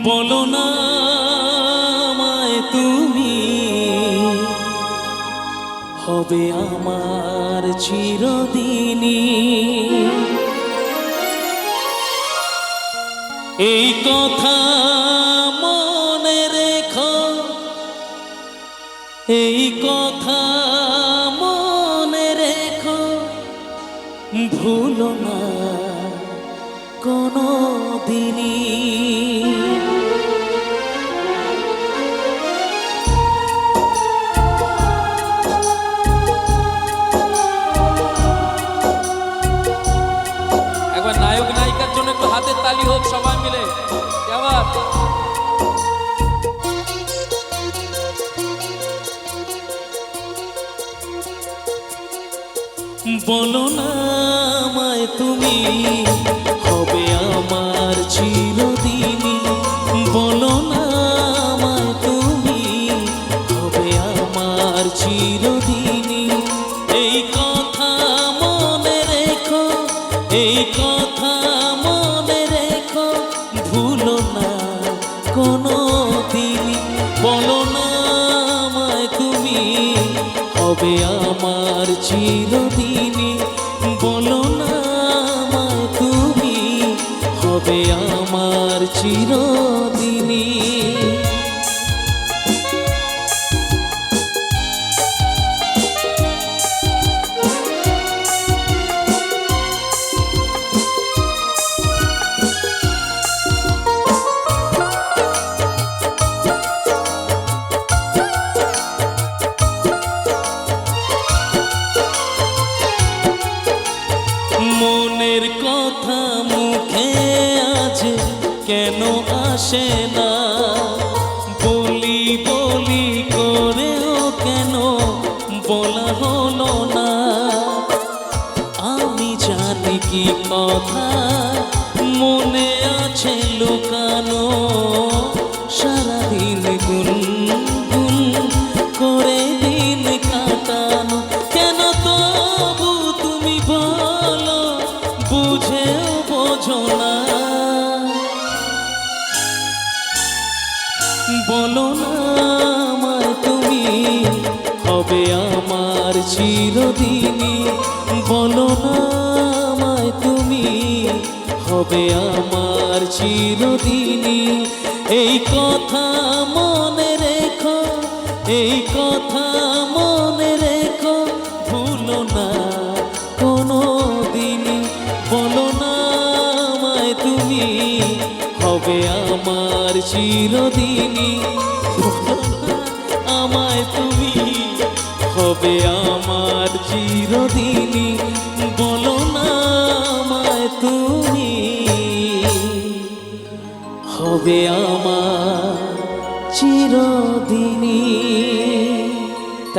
বলো না আমায় তুমি, হবে আমার চিরদিনই। এই কথা মনে রেখো, এই কথা মনে রেখো, ভুলো না কোনো দিনই। একবার নায়ক নায়িকার জন্য একটু হাতের তালি হোক সবাই মিলে। আবার বলো না আমায় তুমি, হবে আমার চিরদিনই। বলো না আমায় তুমি, হবে আমার চিরদিনই। এই কথা মনে রেখো, এই কথা মনে রেখো, ভুলো না কোনো দিনই। বলো না আমায় তুমি, হবে আমার চিরদিনই। বলো না আমায় তুমি, হবে আমার চিরদিনই। মনের কথা মুখে আছে কেন আসে না, বলি বলি করেও কেন বলা হলো না। আমি জানি কি কথা মনে আছে লুকানো, সারাদিন গুনগুন করে দিন কাটানো। কেন তবু তুমি বলো, বুঝেও বোঝো না। বলো না আমায় তুমি, হবে আমার চিরদিনই। বলো না আমায় তুমি, হবে আমার চিরদিনই। এই কথা মনে রেখো, এই কথা মনে রেখো, ভুলো না কোনো দিনই। বলো না আমায় তুমি, হবে আমার চিরদিনই। বলো না আমায় তুমি, হবে আমার চিরদিনই। বলো না আমায় তুমি, হবে আমার চিরদিনই।